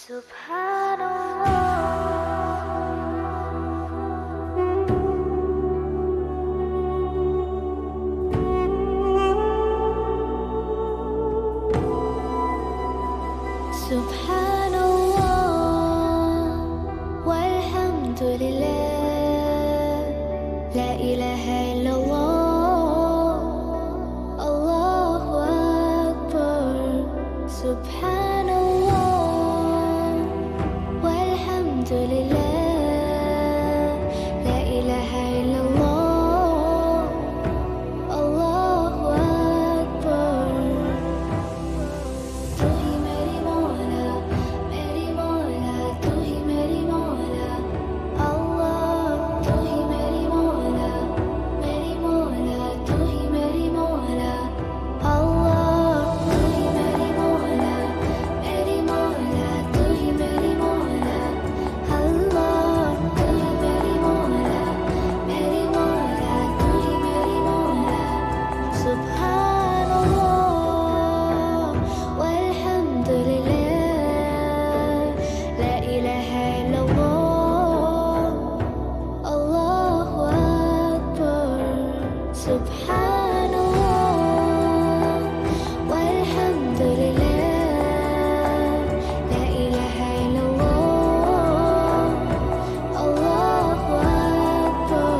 سبحان الله. سبحان الله والحمد لله، لا إله إلا الله، الله أكبر. سبحان الله والحمد لله، لا إله إلا الله، الله أكبر. तू ही मेरी मौला तू ही मेरी मौला, अल्लाह तू ही मेरी मौला तू ही मेरी मौला, अल्लाह तू ही मेरी मौला तू ही मेरी मौला, अल्लाह तू ही मेरी मौला तू ही मेरी मौला. सुभान अल्लाह والحمد لله، لا إله إلا الله، الله أكبر. سبحان الله والحمد لله، لا إله إلا الله، الله أكبر.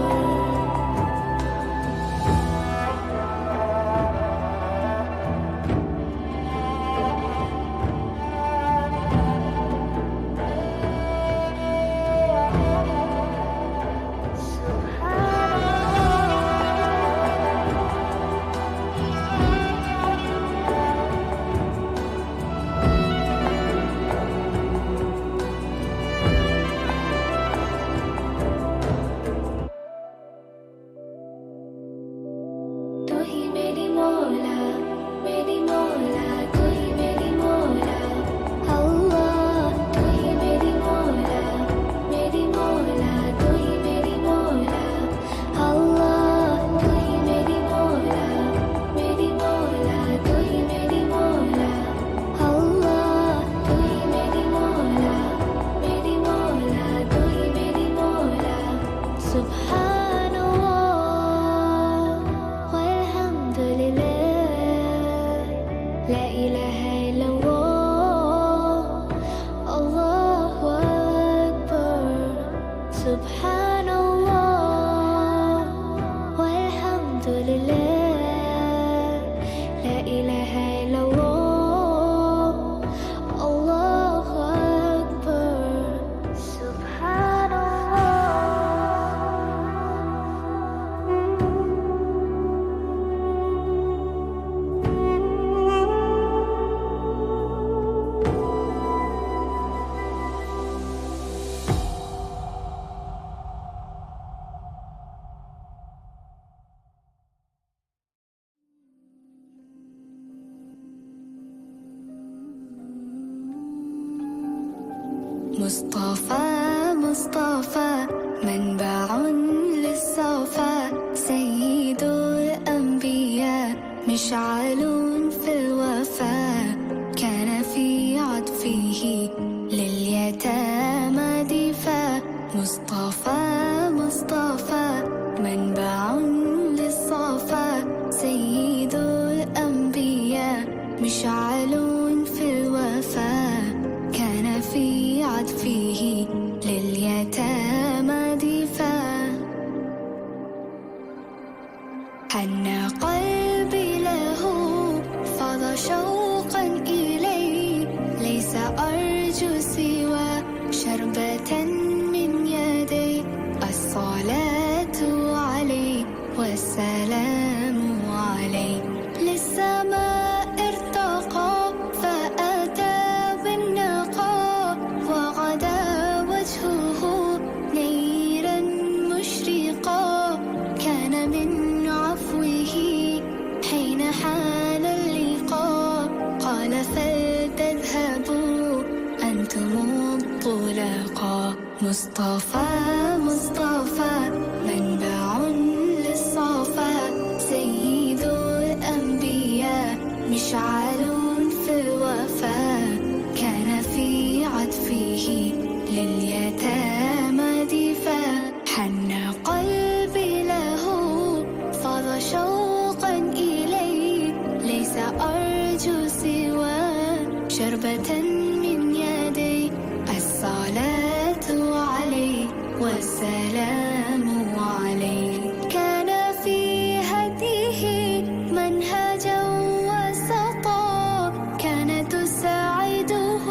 तू ही मेरी मौला तू ही मेरी मौला, अल्लाह तू ही मेरी मौला तू ही मेरी मौला, अल्लाह तू ही मेरी मौला तू ही मेरी मौला, अल्लाह तू ही मेरी मौला तू ही मेरी मौला. सुभान अल्लाह والحمد لله، لا إله إلا الله، الله أكبر. سبحان الله والحمد لله، لا إله إلا الله، الله أكبر. سبحان الله. مصطفى منبع للصفا، سيد الأنبياء مشعل في الوفاء، كان في عطفه لليتامى دفاع. مصطفى منبع للصفا، سيد الأنبياء مشعل في الوفاء، كان في عطفه لليتامى دفاع. حن قلبي له فاض شوقا إليه، ليس أرجو سوى شربة من يدي. الصلاة عليه والسلام عليه، للسماء ارتقى فأتى بالنقاء، وغدا وجهه نيرا مشرقا، كان من عفوه حين حان اللقاء، قال فلتذهبوا أنتم الطلقاء. مصطفى منبع للصفا، سيد الأنبياء مشعل في الوفاء، كان في عدل عطفه لليتامى دفاع حن قلبي له فاض شوقا إليه ليس أرجو سوى شربة من يدي الصلاة عليه والسلام عليه كان في هديه منهجا وسطا كان تساعده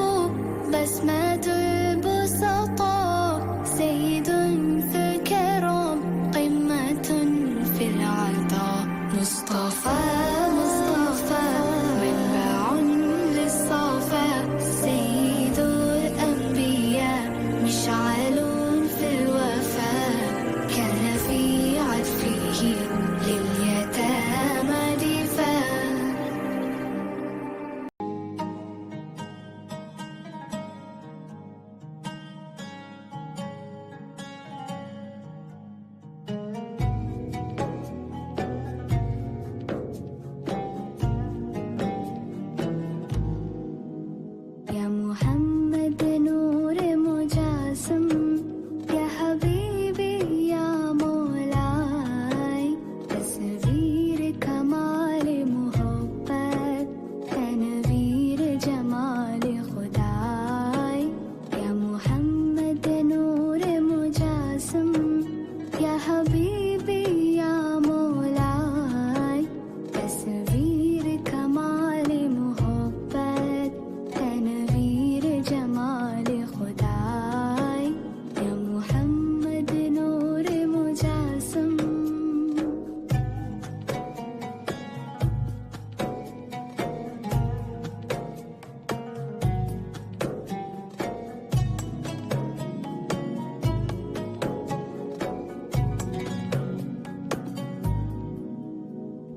بسمة البسطاء سيد في الكرم قمة في العطاء مصطفى منبع للصفا سيد الأنبياء مشعل في الوفاء كان في عطفه لليتامى دفاع يا محمد نور مجسم يا حبيبي يا مولاي تصوير كمال محبت تنوير جمال خداي يا محمد نور مجسم يا حبيبي يا مولاي تصوير كمال محبت تنویر جمال خدای یا محمد نور مجسم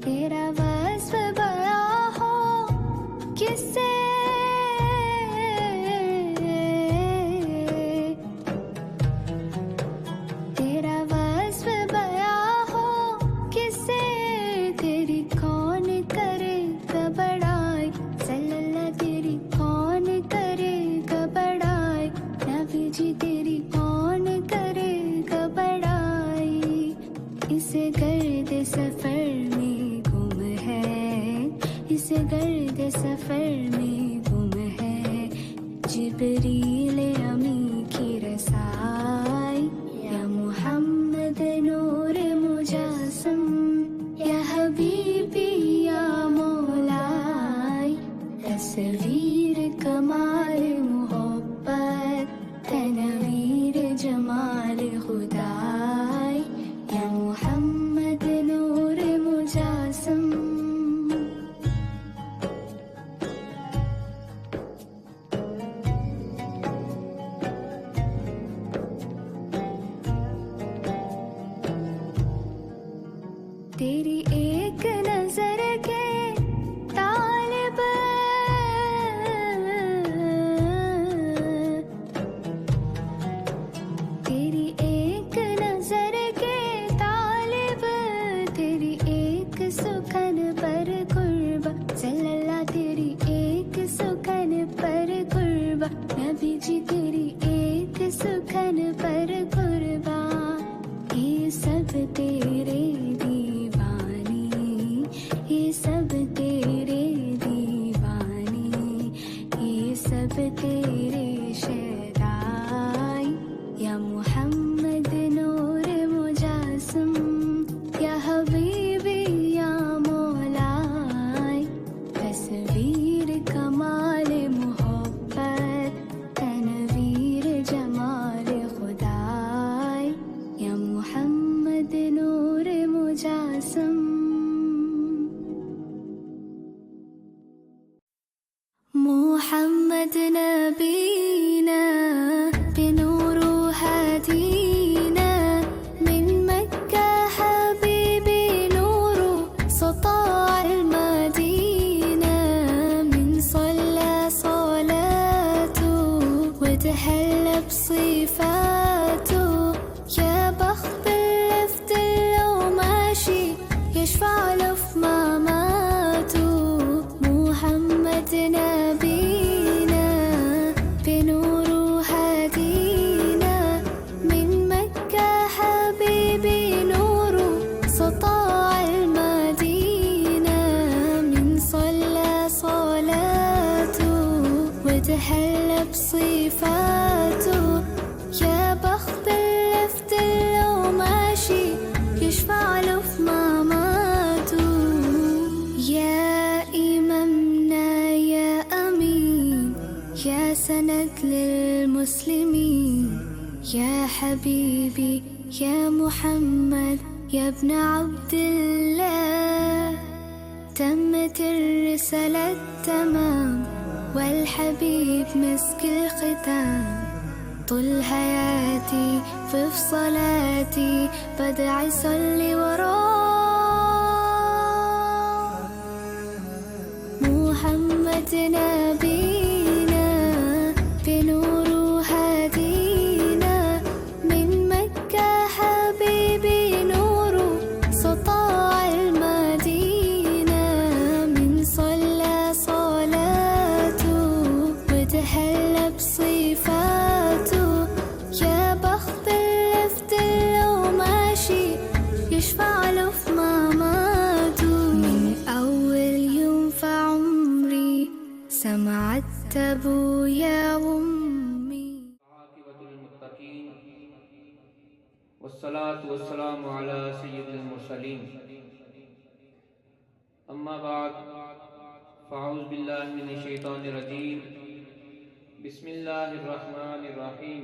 تیرا وصف بڑا ہو کس سے تیرا وصف بڑا ہو کس سے تیری کون کرے گا بڑائی صلی اللہ تیری کون کرے گا بڑائی نبی جی تیری کون کرے گا بڑائی اس گرد سفر میں گم ہے اس گرد سفر میں گم ہے جبریل امی کی رسائی یا محمد نور مجسم یا حبیبی یا مولائی تصویر کمال محبت تنویر جمال خدائی یا محمد نور مجسم تیری ایک نظر کے طالب تیری ایک نظر کے طالب تیری ایک سکن پر قرب صلی اللہ تیری ایک سکن پر قرب نبی جی تیری ایک سکن پر قربا یہ سب تیرے یہ سب تیرے دیوانے یہ سب تیرے شہدائی یا محمد نور مجسم یا حبیبی یا مولائی تصویر کمال محبت تنویر جمال خدائی یا محمد نور مجسم محمد نبينا بنور هدينا من مكة حبيبي نور سطاع المدينة من صلى صلاته وتحلى بصفاته يا بخت اللفت لو ماشي يشفع له في مماته محمد نبينا بنور بتهلى بصفاته، يا بخت اللي في دله ماشي يشفع له في مماته. يا إمامنا يا أمين، يا سند للمسلمين، يا حبيبي يا محمد يا ابن عبد الله. تمت الرسالة تمام والحبيب مسك الختام، طول حياتي في صلاتي بدعي صلي وراه. محمد نبينا بنوره هدينا، من مكة حبيبي نوره سطاع المدينة. من صلى صلاته وتهلى بصفاته، يا بخت اللي في دله ماشي يشفع له في مماته. من أول يوم في عمري سمعت أبويا وأمي. عاقبة للمتقين والصلاة والسلام على سيد المرسلين. أما بعد فأعوذ بالله من الشيطان الرجيم. بسم الله الرحمن الرحيم.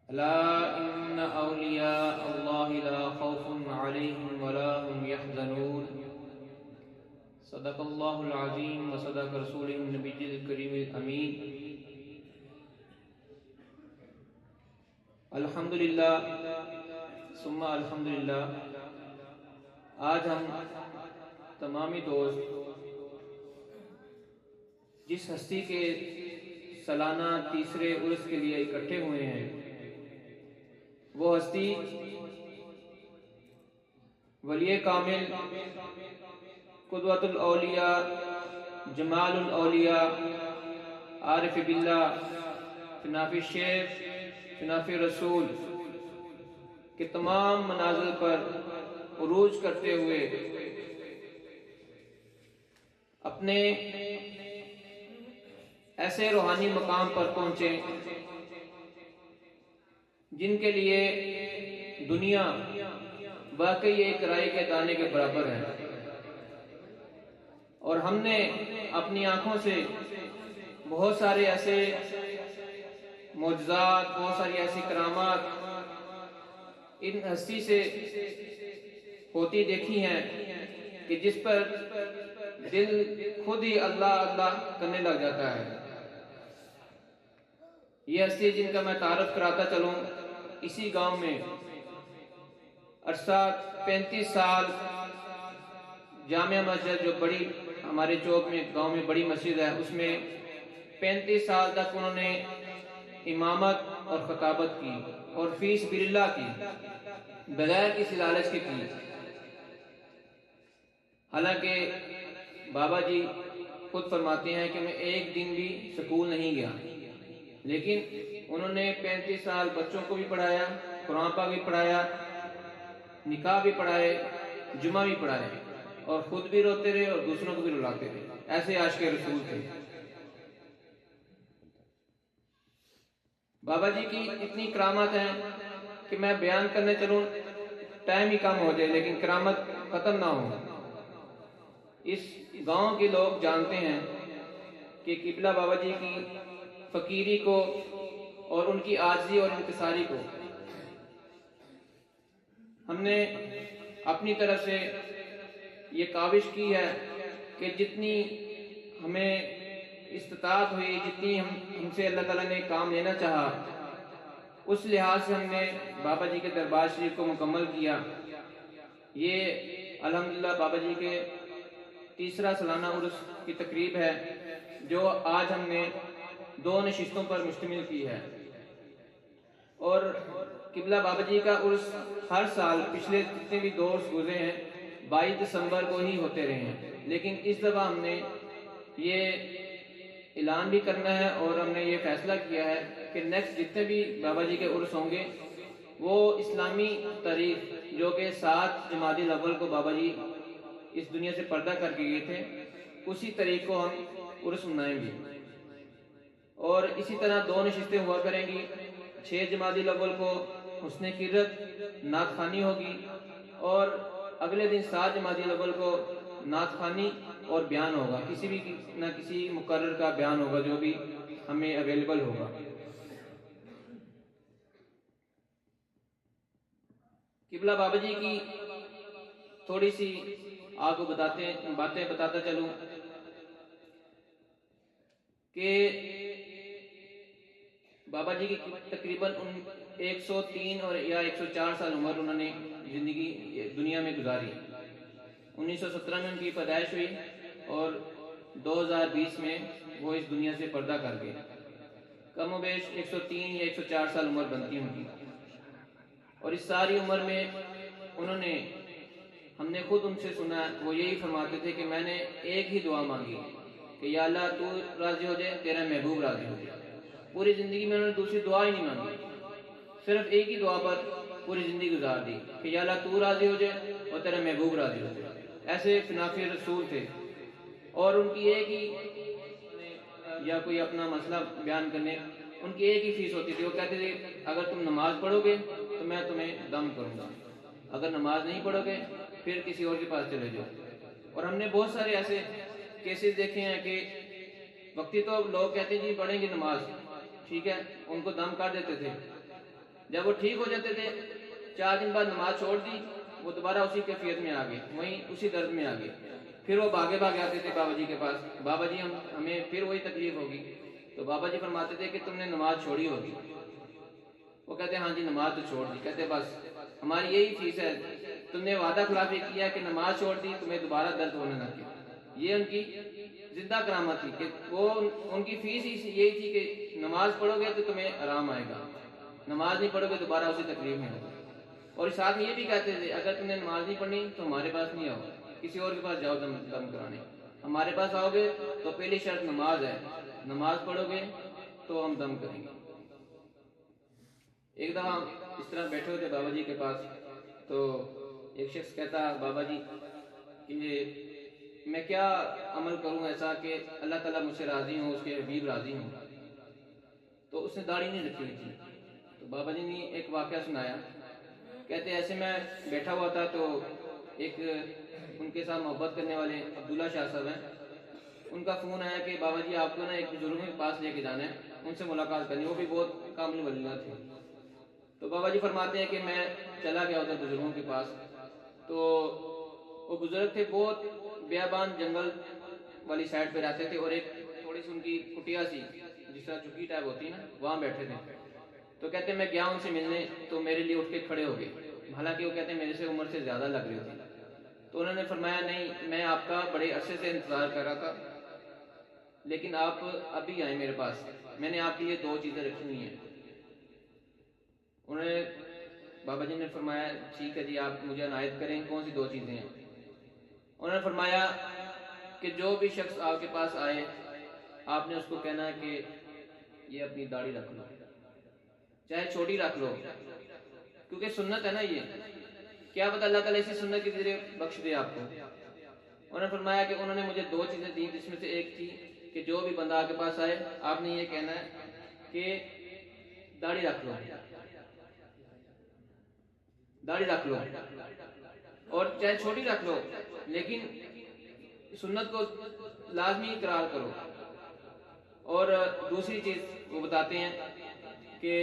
ألا إن أولياء الله لا خوف عليهم ولا هم يحزنون. صدق الله العظيم وصدق رسوله النبي الكريم الأمين. الحمدللہ ثم الحمدللہ. آج ہم تمامی دوست جس ہستی کے سالانہ تیسرے عرس کے لیے اکٹھے ہوئے ہیں، وہ ہستی ولی کامل، قدوۃ الاولیاء، جمال الاولیاء، عارف باللہ، فناف الشیخ، فناف رسول کے تمام منازل پر عروج کرتے ہوئے اپنے ایسے روحانی مقام پر پہنچے جن کے لیے دنیا واقعی ایک رائی کے دانے کے برابر ہے. اور ہم نے اپنی آنکھوں سے بہت سارے ایسے معجزات، بہت ساری ایسی کرامات ان ہستی سے ہوتی دیکھی ہیں کہ جس پر دل خود ہی اللہ اللہ کرنے لگ جاتا ہے. یہ ہستی جن کا میں تعارف کراتا چلوں، اسی گاؤں میں عرصہ 35 سال جامعہ مسجد جو بڑی ہمارے چوک میں گاؤں میں بڑی مسجد ہے، اس میں 35 سال تک انہوں نے امامت اور خطابت کی اور فی سبیل اللہ کی، بغیر کسی لالچ کے کی. حالانکہ بابا جی خود فرماتے ہیں کہ میں ایک دن بھی سکول نہیں گیا، لیکن انہوں نے 35 سال بچوں کو بھی پڑھایا، قرآن پاک بھی پڑھایا، نکاح بھی پڑھائے، جمعہ بھی پڑھائے، اور خود بھی روتے رہے اور دوسروں کو بھی رلاتے رہے. ایسے عاشق رسول تھے. بابا جی کی اتنی کرامات ہیں کہ میں بیان کرنے چلوں ٹائم ہی کم ہو جائے، لیکن کرامت ختم نہ ہو. اس گاؤں کے لوگ جانتے ہیں کہ قبلہ بابا جی کی فقیری کو اور ان کی عاجزی اور انکساری کو ہم نے اپنی طرف سے یہ کاوش کی ہے کہ جتنی ہمیں استطاعت ہوئی، جتنی ہم سے اللہ تعالیٰ نے کام لینا چاہا، اس لحاظ سے ہم نے بابا جی کے دربار شریف کو مکمل کیا. یہ الحمدللہ بابا جی کے تیسرا سالانہ عرس کی تقریب ہے جو آج ہم نے 2 نشستوں پر مشتمل کی ہے. اور قبلہ بابا جی کا عرس ہر سال پچھلے جتنے بھی 2 عرس گزرے ہیں 22 دسمبر کو ہی ہوتے رہے ہیں، لیکن اس دفعہ ہم نے یہ اعلان بھی کرنا ہے اور ہم نے یہ فیصلہ کیا ہے کہ نیکسٹ جتنے بھی بابا جی کے عرس ہوں گے وہ اسلامی تاریخ جو کہ 7 جمادی الاول کو بابا جی اس دنیا سے پردہ کر کے گئے تھے، اسی طریق کو ہم عرس منائیں گے. اور اسی طرح 2 نشستیں ہوا کریں گی. 6 جمادی الاول کو حسن قرت نعت خوانی ہوگی، اور اگلے دن 7 جمادی الاول کو نعت خوانی اور بیان ہوگا، کسی بھی نہ کسی مقرر کا بیان ہوگا جو بھی ہمیں اویلیبل ہوگا. قبلہ بابا جی کی تھوڑی سی آپ کو باتیں بتاتا چلوں کہ بابا جی کی تقریباً 103 اور یا 104 سال عمر انہوں نے زندگی دنیا میں گزاری. 1917 میں ان کی پیدائش ہوئی اور 2020 میں وہ اس دنیا سے پردہ کر گئے. کم و بیش 103 یا 104 سال عمر بنتی ان کی. اور اس ساری عمر میں انہوں نے، ہم نے خود ان سے سنا، وہ یہی فرماتے تھے کہ میں نے ایک ہی دعا مانگی کہ یا اللہ تو راضی ہو جائے، تیرا محبوب راضی ہو جائے. پوری زندگی میں انہوں نے دوسری دعا ہی نہیں مانگی، صرف ایک ہی دعا پر پوری زندگی گزار دی کہ یا اللہ تو راضی ہو جائے اور تیرا محبوب راضی ہو جائے. ایسے فنافی رسول تھے. اور ان کی ایک ہی، یا کوئی اپنا مسئلہ بیان کرنے، ان کی ایک ہی فیس ہوتی تھی. وہ کہتے تھے اگر تم نماز پڑھو گے تو میں تمہیں دم کروں گا، اگر نماز نہیں پڑھو گے پھر کسی اور کے پاس چلے جاؤ. اور ہم نے بہت سارے ایسے کیسز دیکھے ہیں کہ وقتی تو لوگ کہتے ہیں جی پڑھیں گے نماز، ٹھیک ہے، ان کو دم کر دیتے تھے. جب وہ ٹھیک ہو جاتے تھے 4 دن بعد نماز چھوڑ دی، وہ دوبارہ اسی کیفیت میں آ گئے، وہیں اسی درد میں آ گئے. پھر وہ بھاگے آتے تھے بابا جی کے پاس، بابا جی ہمیں پھر وہی تکلیف ہوگی. تو بابا جی فرماتے تھے کہ تم نے نماز چھوڑی ہوگی. وہ کہتے ہیں ہاں جی نماز تو چھوڑ دی. کہتے بس ہماری یہی فیس ہے، تم نے وعدہ خلافی کیا کہ نماز چھوڑ دی تمہیں دوبارہ درد ہونے نہ کیا. یہ ان کی زندہ کرامت تھی کہ وہ ان کی فیس یہی تھی کہ نماز پڑھو گے تو تمہیں آرام آئے گا، نماز نہیں پڑھو گے دوبارہ اسی تکلیف میں ہوگا. اور ساتھ میں یہ بھی کہتے تھے اگر تم نے نماز نہیں پڑھنی تو ہمارے پاس نہیں آؤ، کسی اور کے پاس جاؤ دم کرانے. ہمارے پاس آؤ گے تو پہلی شرط نماز ہے، نماز پڑھو گے تو ہم دم کریں گے. ایک دفعہ اس طرح بیٹھے ہوتے بابا جی کے پاس، تو ایک شخص کہتا بابا جی کہ میں کیا عمل کروں ایسا کہ اللہ تعالیٰ مجھ سے راضی ہوں، اس کے حبیب راضی ہوں. تو اس نے داڑھی نہیں رکھی ہوئی تھی. تو بابا جی نے ایک واقعہ سنایا. کہتے ایسے میں بیٹھا ہوا تھا تو ایک ان کے ساتھ محبت کرنے والے عبداللہ شاہ صاحب ہیں، ان کا فون آیا کہ بابا جی آپ کو نا ایک بزرگوں کے پاس لے کے جانا ہے، ان سے ملاقات کرنی. وہ بھی بہت کامل ولیلہ تھے. تو بابا جی فرماتے ہیں کہ میں چلا گیا ادھر بزرگوں کے پاس. تو وہ بزرگ تھے، بہت بیابان جنگل والی سائڈ پہ رہتے تھے، اور ایک تھوڑی سی ان کی کٹیا سی جس طرح جھکی ٹائپ ہوتی ہے نا، وہاں بیٹھے تھے. تو کہتے ہیں میں گیا ان سے ملنے تو میرے لیے اٹھ کے کھڑے ہو گئے، حالانکہ وہ کہتے ہیں میرے سے عمر سے زیادہ لگ رہے تھے. تو انہوں نے فرمایا نہیں، میں آپ کا بڑے عرصے سے انتظار کر رہا تھا، لیکن آپ ابھی آئے میرے پاس، میں نے آپ کے لیے 2 چیزیں رکھی ہوئی ہیں. انہوں نے بابا جی نے فرمایا ٹھیک ہے جی آپ مجھے عنایت کریں، کون سی 2 چیزیں ہیں؟ انہوں نے فرمایا کہ جو بھی شخص آپ کے پاس آئے آپ نے اس کو کہنا ہے کہ یہ اپنی داڑھی رکھ لو، چاہے چھوٹی رکھ لو، کیونکہ سنت ہے نا. یہ کیا پتہ اللہ تعالیٰ اسی سنت کے ذریعے بخش دے آپ کو. انہوں نے فرمایا کہ انہوں نے مجھے 2 چیزیں دی، جس میں سے ایک تھی کہ جو بھی بندہ آپ کے پاس آئے آپ نے یہ کہنا ہے کہ داڑھی رکھ لو، داڑھی رکھ لو، اور چاہے چھوٹی رکھ لو، لیکن سنت کو لازمی اقرار کرو. اور دوسری چیز وہ بتاتے ہیں کہ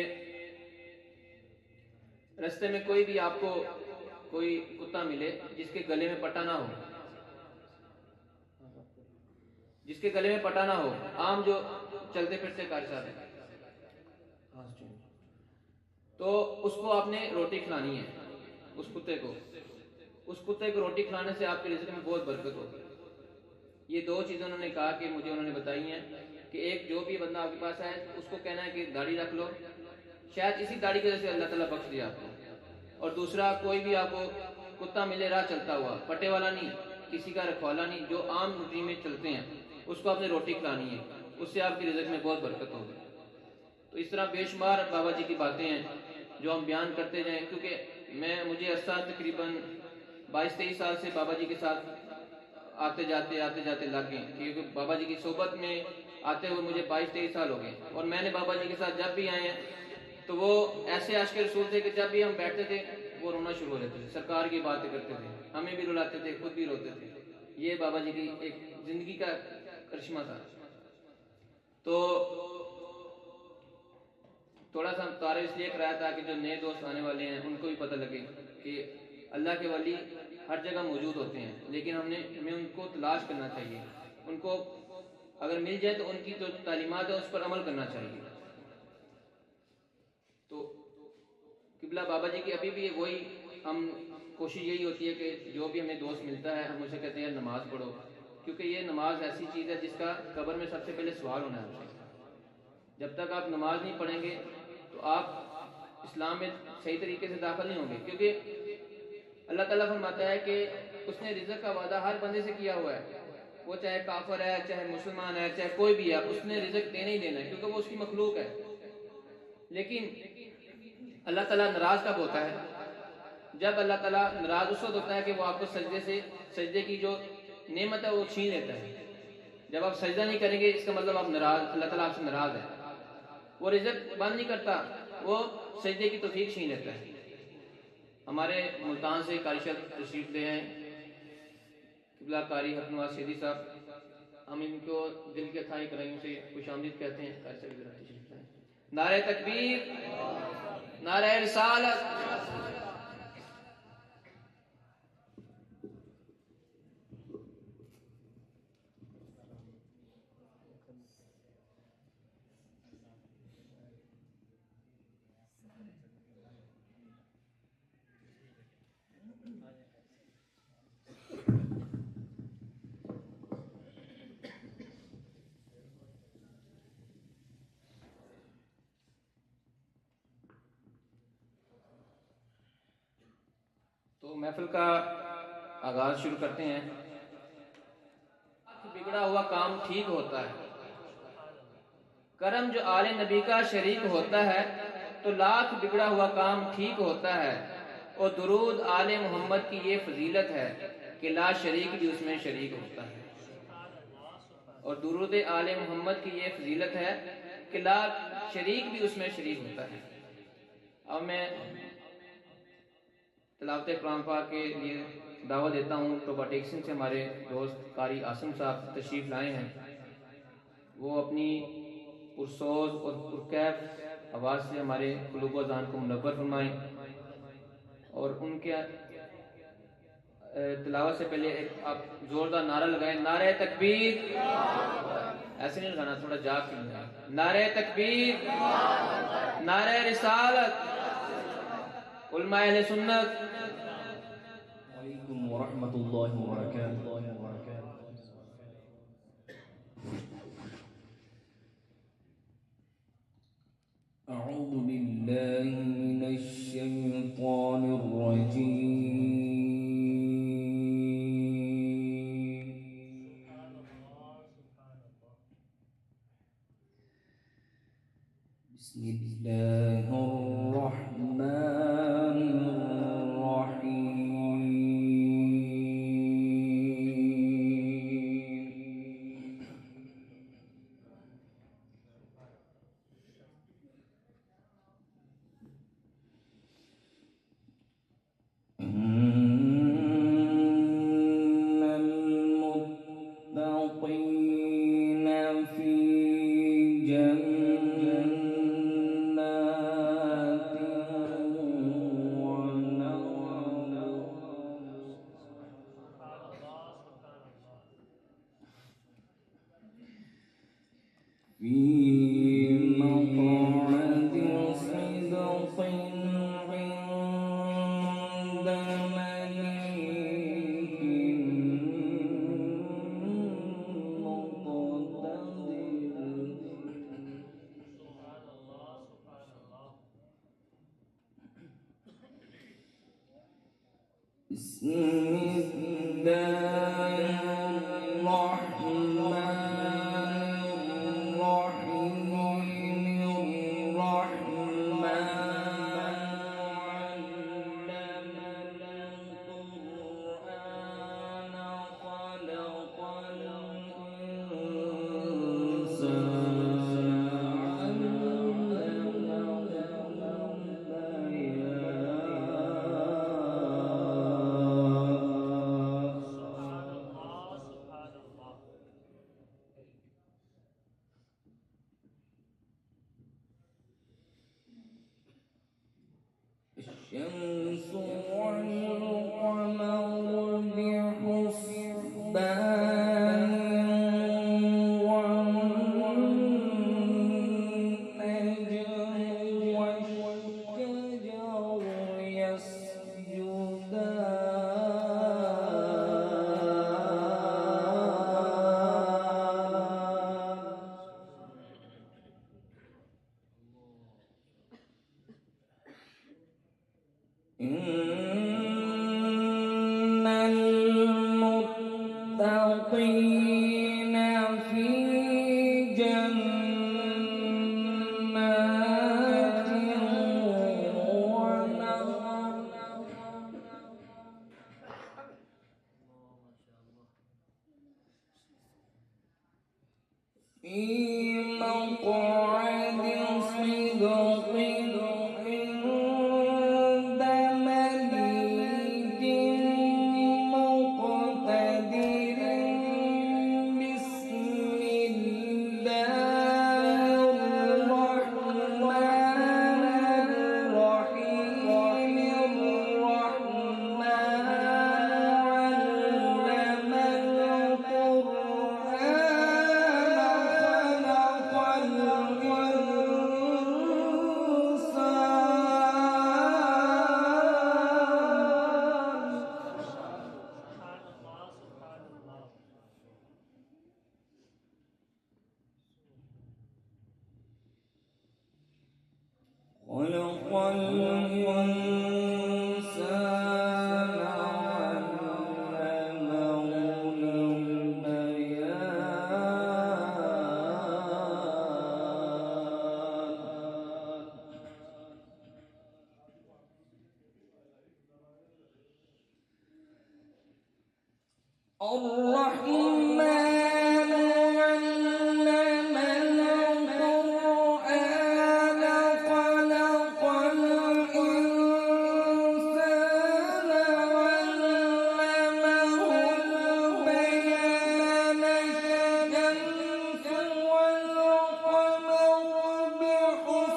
رستے میں کوئی بھی آپ کو کوئی کتا ملے جس کے گلے میں پٹا نہ ہو، جس کے گلے میں پٹا نہ ہو، عام جو چلتے پھرتے کار ساتھ ہیں، تو اس کو آپ نے روٹی کھلانی ہے. اس کتے کو روٹی کھلانے سے آپ کے رزق میں بہت برکت ہوگی. یہ 2 چیزیں انہوں نے کہا کہ مجھے انہوں نے بتائی ہیں کہ ایک جو بھی بندہ آپ کے پاس آئے اس کو کہنا ہے کہ داڑھی رکھ لو، شاید اسی داڑھی کی وجہ سے اللہ تعالیٰ بخش دیا آپ کو. اور دوسرا کوئی بھی آپ کو کتا ملے راہ چلتا ہوا، پٹے والا نہیں، کسی کا رکھوالا نہیں، جو عام روٹین میں چلتے ہیں، اس کو آپ نے روٹی کھلانی ہے، اس سے آپ کی رزق میں بہت برکت ہوگی. تو اس طرح بے شمار بابا جی کی باتیں ہیں جو ہم بیان کرتے جائیں، کیونکہ مجھے عرصہ تقریباً 22-23 سال سے بابا جی کے ساتھ آتے جاتے لگ گئے، کیونکہ بابا جی کی صحبت میں آتے ہوئے مجھے 22-23 سال ہو گئے، اور میں نے بابا جی کے ساتھ جب بھی آئے ہیں تو وہ ایسے عاشق رسول تھے کہ جب بھی ہم بیٹھتے تھے وہ رونا شروع ہو جاتے تھے، سرکار کی باتیں کرتے تھے، ہمیں بھی رلاتے تھے، خود بھی روتے تھے۔ یہ بابا جی کی ایک زندگی کا کرشمہ تھا۔ تو تھوڑا سا تعارف اس لیے کرایا تھا کہ جو نئے دوست آنے والے ہیں ان کو بھی پتہ لگے کہ اللہ کے ولی ہر جگہ موجود ہوتے ہیں، لیکن ہمیں ان کو تلاش کرنا چاہیے، ان کو اگر مل جائے تو ان کی جو تعلیمات ہے اس پر عمل کرنا چاہیے۔ تو قبلہ بابا جی کی ابھی بھی وہی ہم کوشش یہی ہوتی ہے کہ جو بھی ہمیں دوست ملتا ہے ہم اسے کہتے ہیں نماز پڑھو، کیونکہ یہ نماز ایسی چیز ہے جس کا قبر میں سب سے پہلے سوال ہونا ہے آپ سے۔ جب تک آپ نماز نہیں پڑھیں گے تو آپ اسلام میں صحیح طریقے سے داخل نہیں ہوں گے، کیونکہ اللہ تعالیٰ فرماتا ہے کہ اس نے رزق کا وعدہ ہر بندے سے کیا ہوا ہے، وہ چاہے کافر ہے، چاہے مسلمان ہے، چاہے کوئی بھی ہے، اس نے رزق دینا ہی دینا ہے، کیونکہ وہ اس کی مخلوق ہے۔ لیکن اللہ تعالیٰ ناراض کب ہوتا ہے؟ جب اللہ تعالیٰ ناراض اس وقت ہوتا ہے کہ وہ آپ کو سجدے کی جو نعمت ہے وہ چھین لیتا ہے۔ جب آپ سجدہ نہیں کریں گے اس کا مطلب آپ ناراض، اللہ تعالیٰ آپ سے ناراض ہے۔ وہ رزق بند نہیں کرتا، وہ سجدے کی توفیق چھین لیتا ہے۔ ہمارے ملتان سے قاری صاحب تشریف لے ہیں، قبلہ قاری حق نواز سیدھی صاحب، ہم ان کو دل کے تھائی کرائیوں سے خوش آمدید کہتے ہیں۔ قاری صاحب ذرا تشریف لائیں۔ نعرہ تکبیر، نعرہ رسالت۔ تو محفل کا آغاز شروع کرتے ہیں۔ بگڑا ہوا کام ٹھیک ہوتا ہے، کرم جو آل نبی کا شریک ہوتا ہے تو لاکھ بگڑا ہوا کام ٹھیک ہوتا ہے، اور درود آل محمد کی یہ فضیلت ہے کہ لا شریک بھی اس میں شریک ہوتا ہے۔ اور درود آل محمد کی یہ فضیلت ہے کہ لا شریک بھی اس میں شریک ہوتا ہے۔ اب میں تلاوت قرآن پاک کے لیے دعوت دیتا ہوں۔ ٹوبا ٹیکسن سے ہمارے دوست قاری عاصم صاحب تشریف لائے ہیں، وہ اپنی پرسوز اور پرکیف آواز سے ہمارے قلوب و ذہن کو منور فرمائیں، اور ان کے تلاوت سے پہلے ایک آپ زوردار نعرہ لگائیں، نعرہ تکبیر۔ ایسے نہیں لگانا، تھوڑا جاگ کے لگائیں، نعرہ تکبیر، نعرہ رسالت، علماء اہل سنت۔ علیکم ورحمۃ اللہ وبرکاتہ۔ اعوذ باللہ من الشیطان الرجیم، بسم اللہ الرحمن الرحیم۔ بسم اللہ الرحمن الرحیم، الرحمن علم القرآن خلق الإنسان الشمس والقمر بحسبان والنجم والشجر إن المتقين في جنات ونهر في مقعد صدق عند مليك مقتدر بسم الله الرحمن الرحيم الرحمن علم القرآن خلق الإنسان علمه البيان الرحمن علم القرآن خلق الإنسان علمه البيان الشمس والقمر بحسبان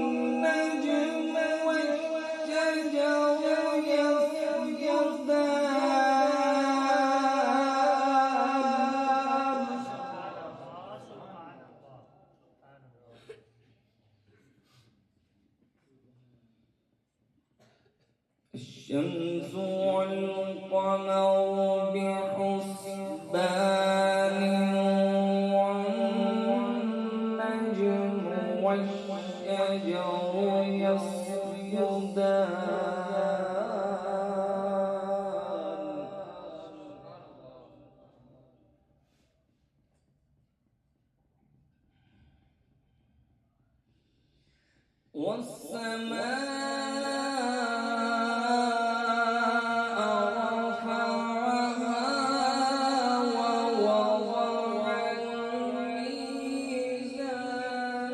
والنجم والشجر الشمس والقمر بحسبان والنجم والشجر يسجدان والسماء رفعها ووضع الميزان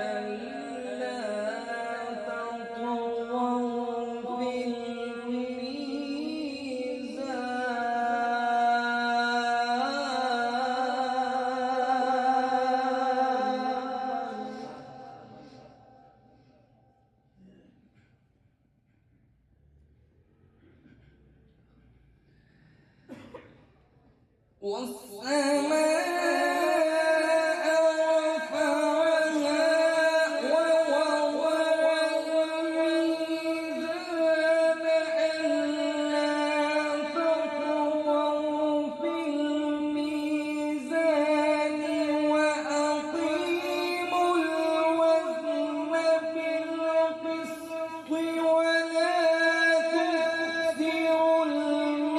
ألا تطغوا في الميزان وأقيموا الوزن بالقسط ولا تخسروا الميزان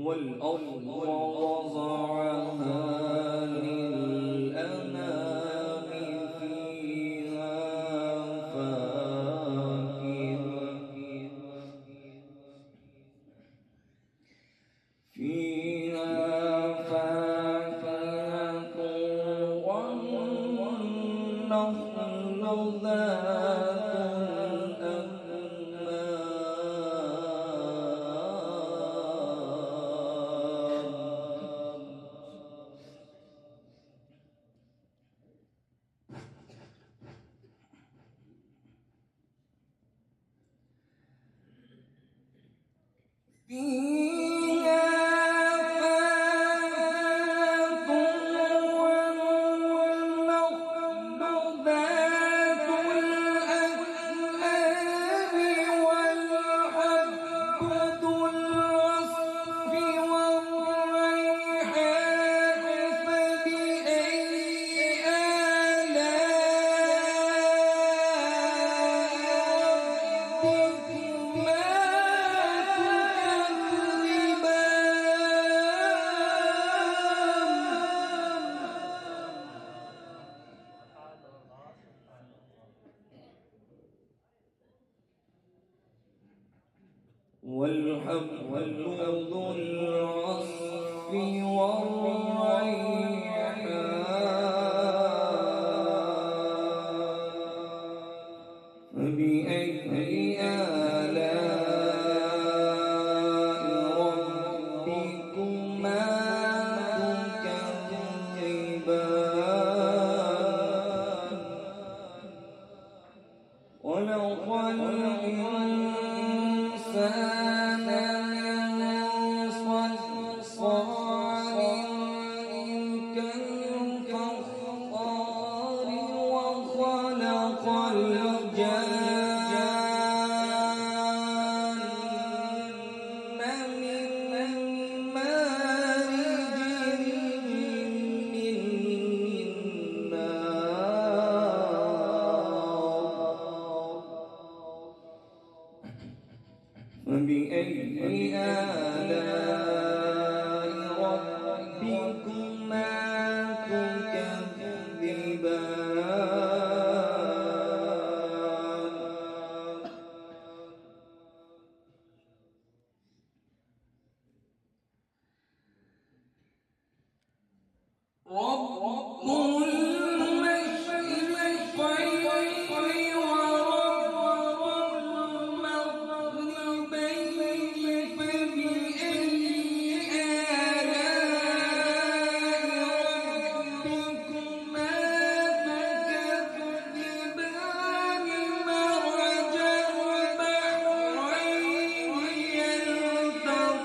والأرض وضعها للأنام فيها فاكهة والنخل ذات والحب ذو العصف والريحان فبأي آلاء ربكما تكذبان خلق الإنسان من صلصال كالفخار وخلق الجان من مارج من نار فبأي آلاء ربكما تكذبان رب المشرقين ورب المغربين فبأي آلاء ربكما تكذبان مرج البحرين يلتقيان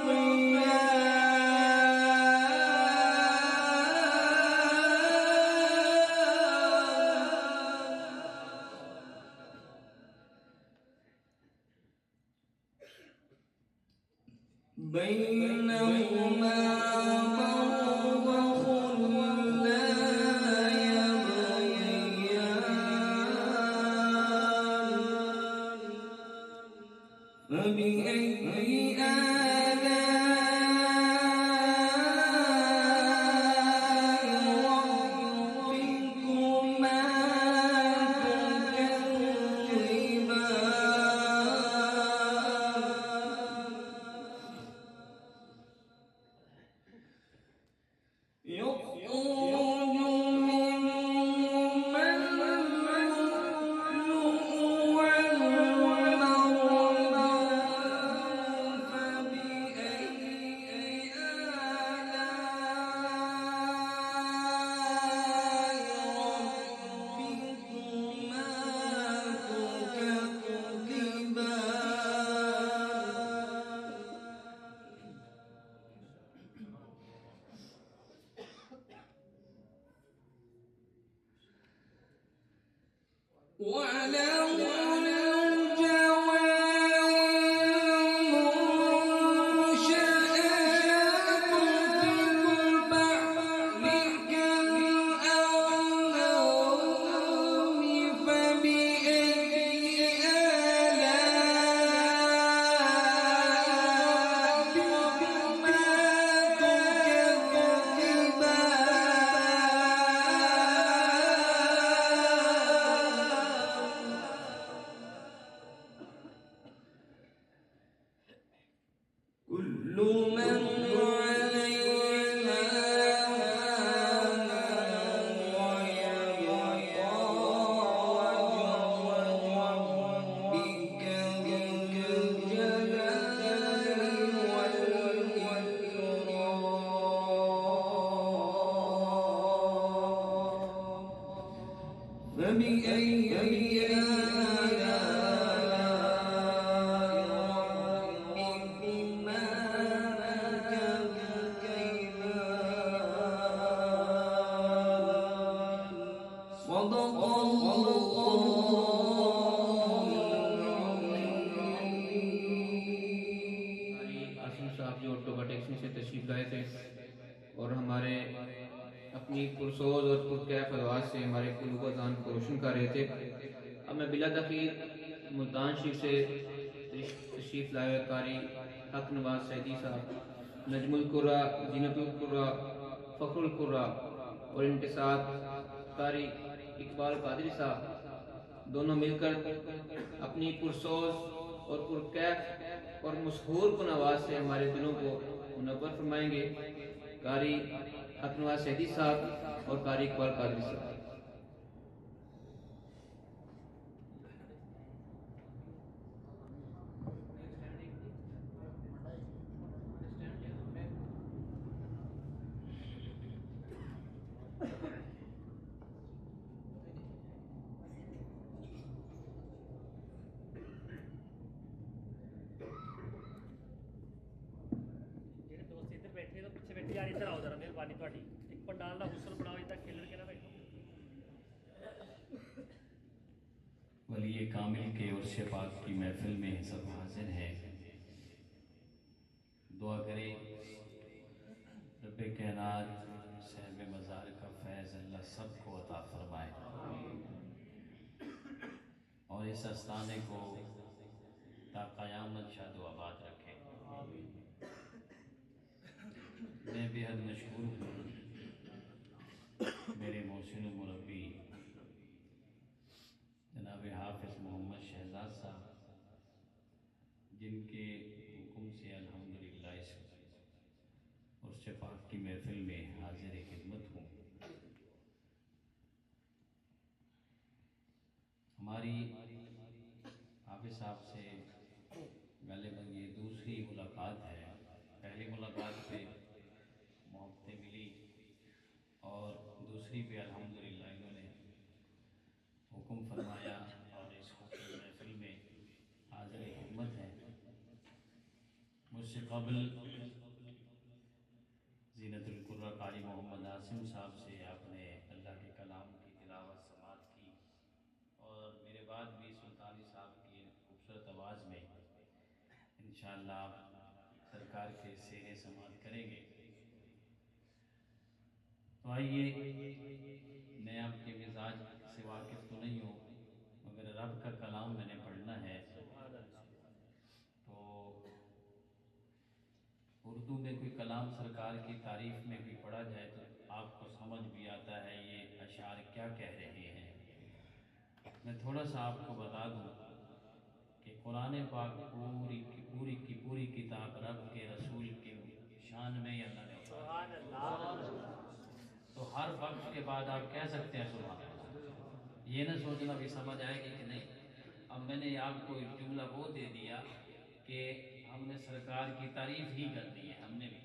بينهما برزخ لا يبغيان فبأي آلاء ربكما تكذبان يخرج منهما اللؤلؤ والمرجان فبأي من عليها ويبقى وجه ربك ذي الجلال والإكرام فبأي آصم صاحب جو ٹوبا ٹیکسی سے تشریف لائے تھے اور ہمارے اپنی پرسوز اور پرکیف آواز سے ہمارے قلوب و اذان کو روشن کر رہے تھے. اب میں بلا تاخیر ملتان شریف سے تشریف لائے ہوئے قاری حق نواز سعیدی صاحب، نجم القرا، زینت القرا، فخر القرا اور ان کے ساتھ قاری اقبال قادری صاحب دونوں مل کر اپنی پرسوز اور پرکیف اور مسحور کن آواز سے ہمارے دلوں کو منور فرمائیں گے. قاری حق نواز سعیدی صاحب اور قاری اقبال قادری صاحب. ਜਿਹੜੇ ਦੋਸਤ ਇੱਧਰ ਬੈਠੇ ਤਾਂ ਪਿੱਛੇ ਬੈਠੇ ਯਾਰ ਇੱਧਰ ਆਓ ਜ਼ਰਾ ਮਿਹਰਬਾਨੀ ਤੁਹਾਡੀ ਇੱਕ ਪੰਡਾਲ ਦਾ ਹੁਸਨ ਬਣਾਓ ਇੱਦਾਂ ਖੇਲਣ ਕੇ ਨਾ ਬੈਠੋ. ولی کامل کے عرش پاک کی محفل میں سب حاضر ہیں. دعا کریں رب کائنات صاحب مزار کا فیض اللہ سب کو عطا فرمائے اور اس آستانے کو تا قیامت شاد و آباد رکھے. میں بے حد مشکور ہوں میرے محسن و مربی جناب حافظ محمد شہزاد صاحب، جن کے حکم سے الحمدللہ اس عرش پاک کی محفل میں حاضر خدمت ہوں. ہماری حافظ صاحب سے غالباً یہ دوسری ملاقات ہے. پہلی ملاقات پہ محبتیں ملی اور دوسری پہ الحمدللہ انہوں نے حکم فرمایا اور اس خوبصورت محفل میں حاضر خدمت ہے. مجھ سے قبل زینت القرا قاری محمد عاصم صاحب سے آپ نے اللہ کے کلام کی تلاوت سماعت کی اور میرے بعد بھی سلطانی صاحب کی خوبصورت آواز میں انشاءاللہ آپ سرکار کے سینے سماعت کریں گے. تو آئیے، میں آپ کے مزاج سے واقف تو نہیں ہوں مگر رب کا کلام میں نے پڑھنا ہے تو اردو میں کوئی کلام سرکار کی تعریف میں بھی پڑھا جائے تو آپ کو سمجھ بھی آتا ہے یہ اشعار کیا کہہ رہے ہیں. میں تھوڑا سا آپ کو بتا دوں کہ قرآن پاک پوری کی پوری کتاب رب کے رسول کے شان میں یا نہ سبحان اللہ. تو ہر وقت کے بعد آپ کہہ سکتے ہیں سبحان اللہ. یہ نہ سوچنا بھی سمجھ آئے گی کہ نہیں. اب میں نے آپ کو ایک جملہ وہ دے دیا کہ ہم نے سرکار کی تعریف ہی کرنی ہے، ہم نے بھی.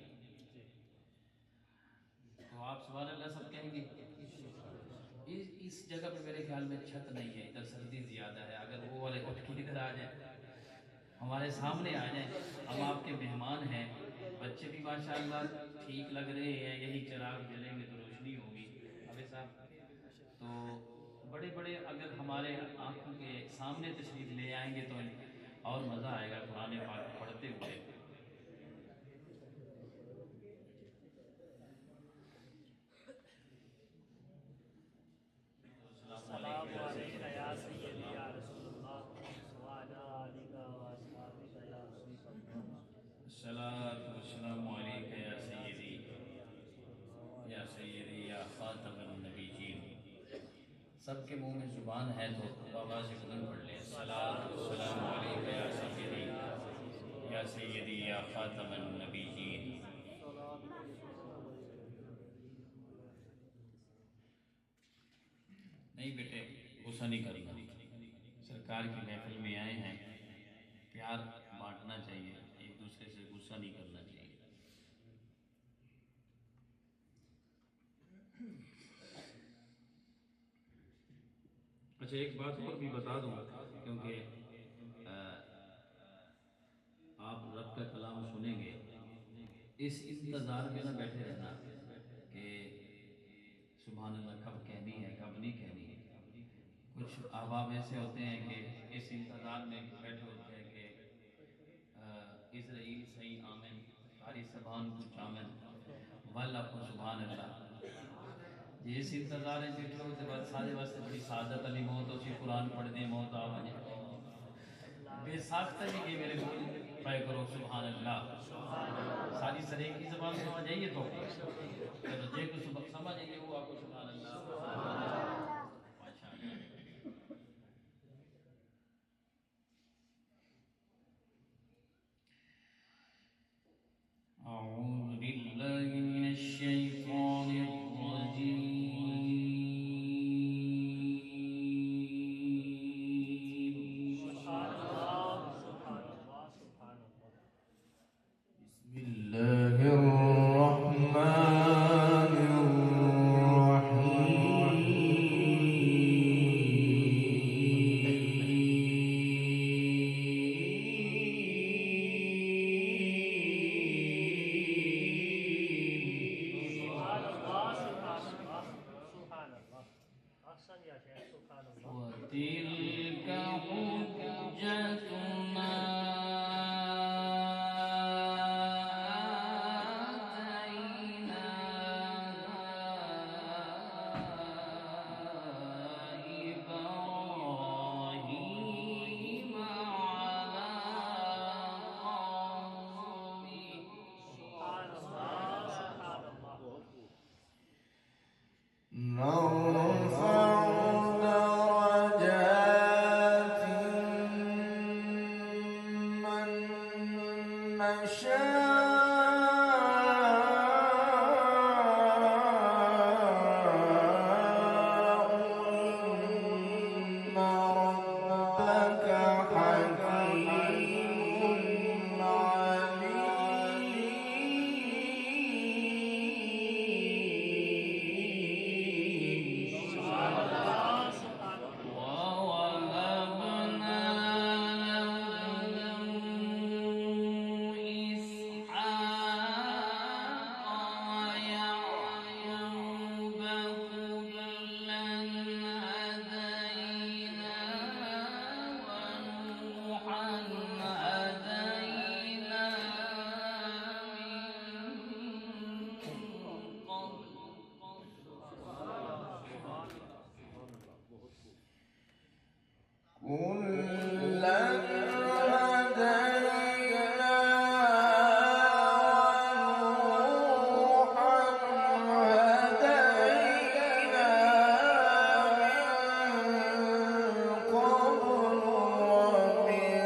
تو آپ سبحان اللہ سب کہیں گے. اس جگہ پہ میرے خیال میں چھت نہیں ہے، ادھر سردی زیادہ ہے. اگر وہ والے اٹھ کے ادھر آ جائیں، ہمارے سامنے آ جائیں، ہم آپ کے مہمان ہیں. بچے بھی ماشاءاللہ ٹھیک لگ رہے ہیں. یہی چراغ جلیں گے تو روشنی ہوگی. حافظ صاحب تو بڑے بڑے اگر ہمارے آنکھوں کے سامنے تشریف لے آئیں گے تو اور مزہ آئے گا قرآن پاک پڑھتے ہوئے. السلام علیکم یا سیدی یا رسول اللہ وعلی آلک و اصحابک یا حبیب اللہ. الصلاۃ والسلام علیک یا سیدی یا خاتم النبیین. سب کے منہ میں زبان ہے تو بابا سے بلند پڑھ لیں. الصلاۃ والسلام علیک یا سیدی یا خاتم النبیین. नहीं बेटे गुस्सा नहीं करना, सरकार की महफिल में आए हैं, प्यार बांटना चाहिए, एक दूसरे से गुस्सा नहीं करना चाहिए। अच्छा एक बात और भी बता दूं, क्योंकि आप रब का कलाम सुनेंगे, इस इंतज़ार में ना बैठे रहना कि सुभान अल्लाह कब कहनी है कब नहीं कहनी। कुछ अहबाब ऐसे होते हैं कि इस इंतज़ार में बैठे होते हैं कि इसराइल सही आमिन कारी सबान कुछ आमिन वाला को सुभान अल्लाह। इस इंतज़ार में बैठे हो तो बाद सारे वास्ते बड़ी सादत अली मौत हो, कुरान पढ़ने मौत आ वजे बेसाख्ता जी के मेरे को ट्राई करो सुभान अल्लाह। सारी सरे की ज़बान समझ आइए तो चलो जे को समझ आइए वो आपको सुभान अल्लाह माशाअल्लाह। أعوذ بالله من الشيطان الرجيم. بسم الله الرحمن وتلك حجتنا إبراهيم على قومه نرفع درجات من نشاء إن ربك حكيم عليم. ووهبنا له إسحاق ويعقوب كلا هدينا ونوحا هدينا من قبل كلا هدينا ونوحا هدينا من قبل ومن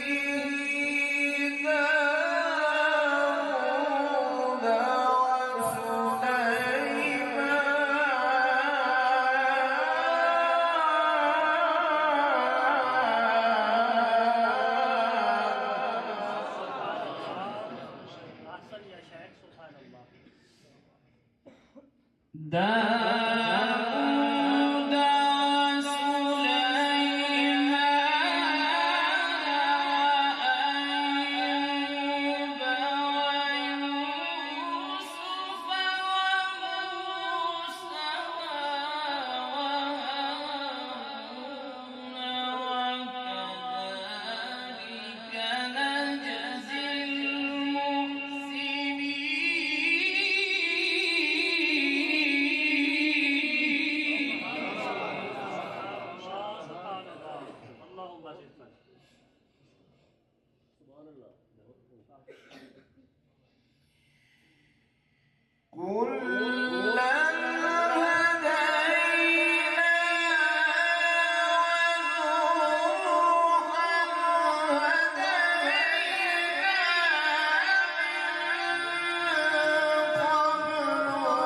ذريته داود داود وسليمان أيوب ويوسف وموسى وهارون وكذلك نجزي كلا هدينا ونوحا هدينا من قبل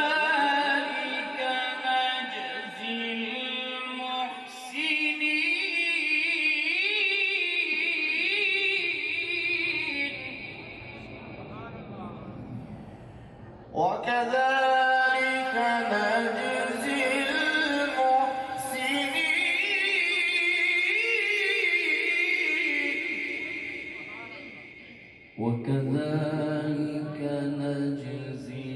وكذلك نجزي المحسنين وكذلك نجزي المحسنين وكذلك نجزي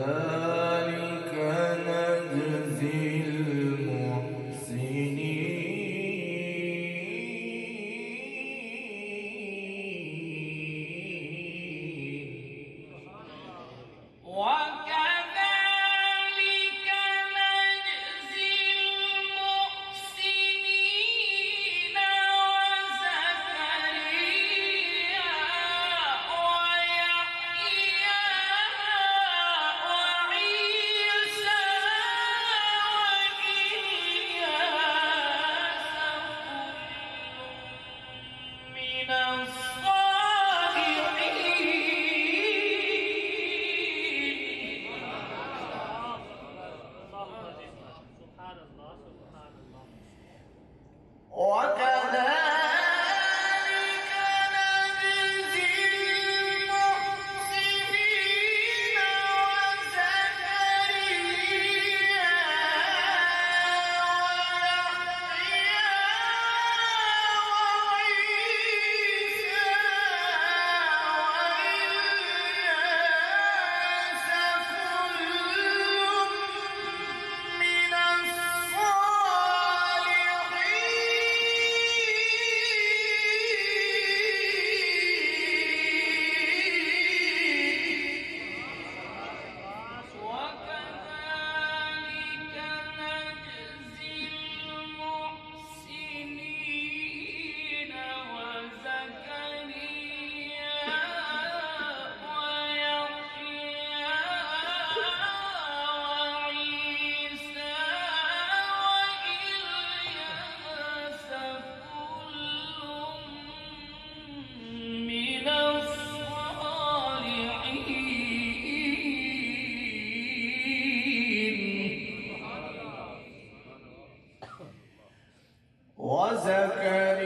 وكذلك نجزي المحسنين وكذلك نجزي المحسنين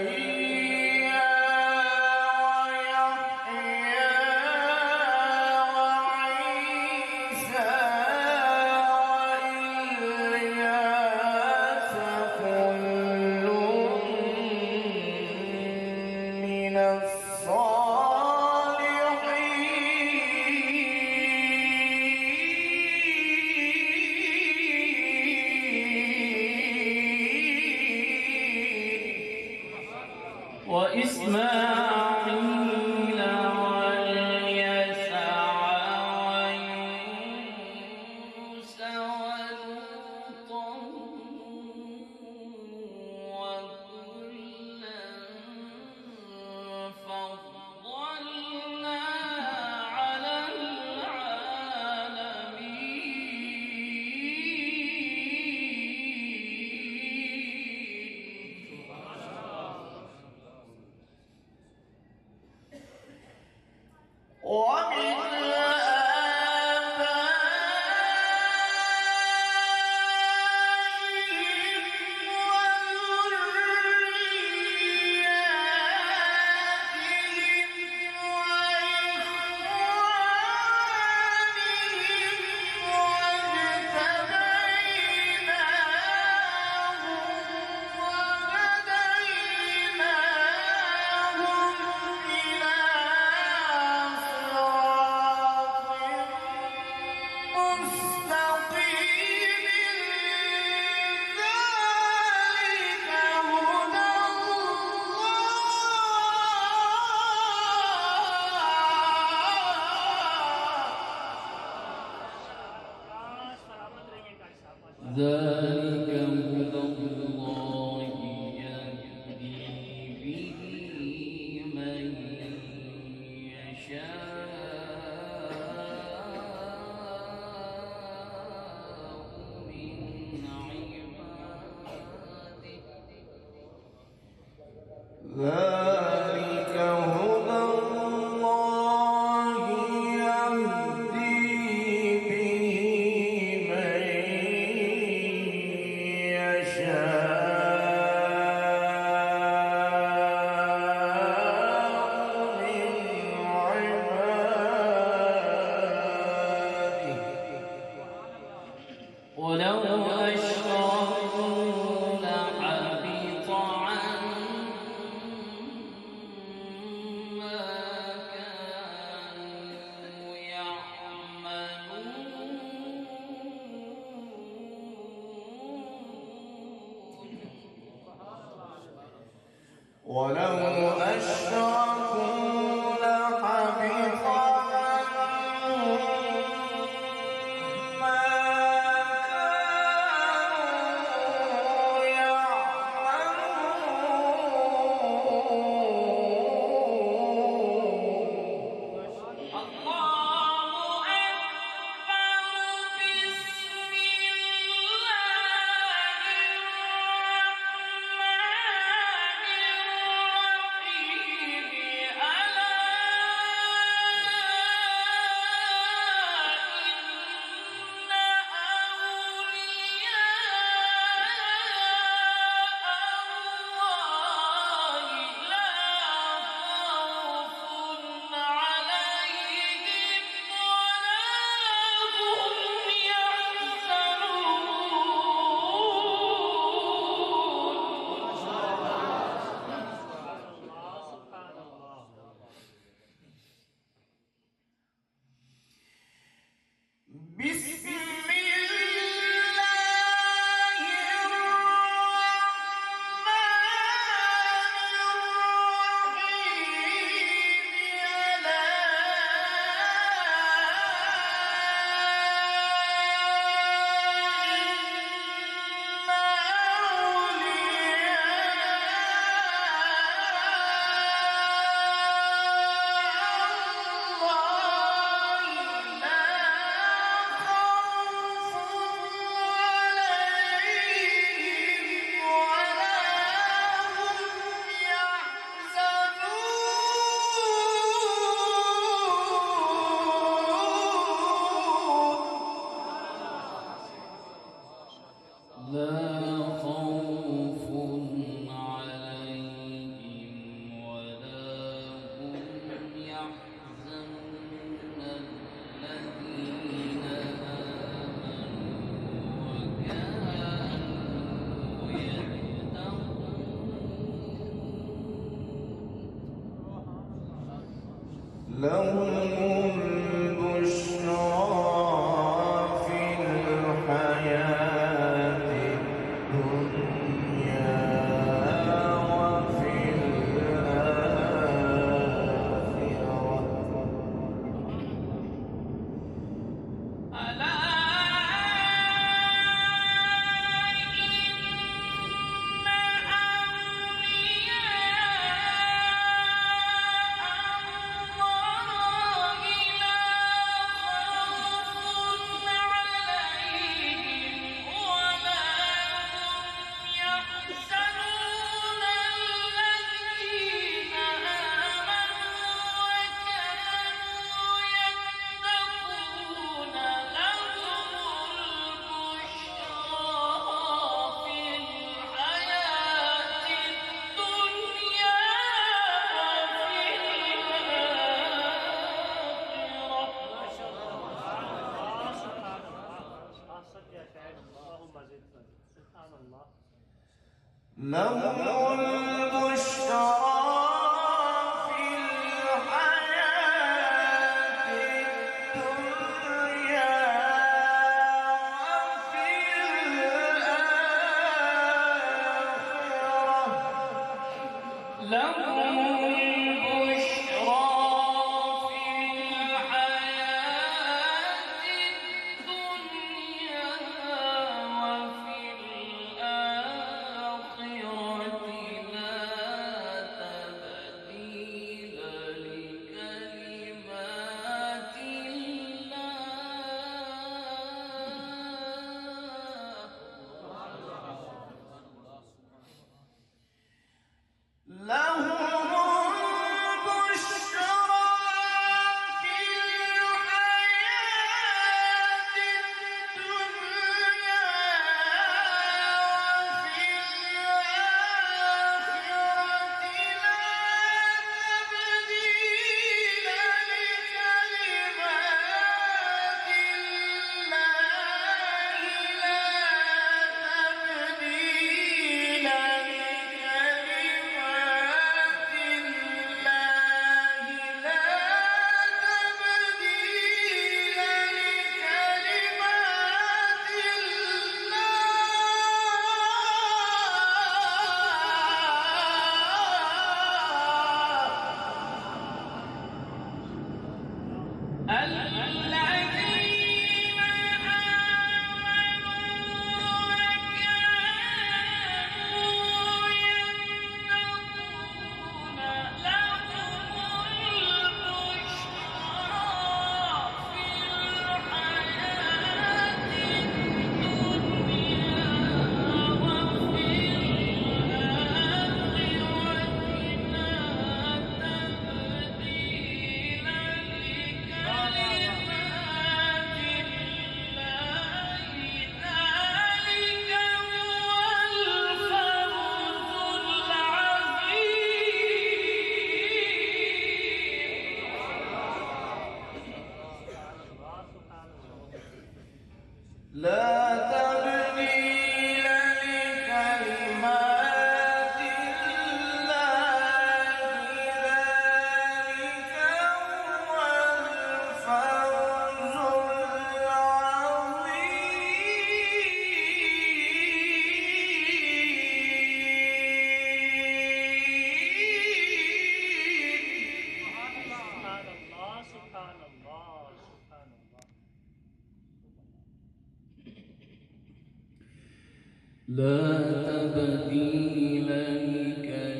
وزكريا ويحيى وعيسى وإلياس وإسماعيل واليسع ويونس ولوطا وكلا فضلنا على العالمين ذلك هدى الله يهدي به من يشاء من عباده ذلك هدى الله يهدي به من يشاء من عباده ولو أشركوا لحبط عنهم ما كانوا يعملون ولو أشركوا لحبط عنهم ما كانوا يعملون الله أكبر بسم الله الرحمن الرحيم ألا إن أولياء الله لا خوف عليهم ولا هم يحزنون بسم الله الرحمن الرحيم لا خوف عليهم ولا هم يحزنون الذين آمنوا وكانوا يتقون لهم البشرى في الحياة الدنيا وفي الآخرة ألا لهم البشرى في الحياة الدنيا وفي الآخرة لهم البشرى في الحياة الدنيا وفي لا تبديل لكلمات الله ذلك هو الفوز العظيم. سبحان الله سبحان الله. لا تبديل لكلمات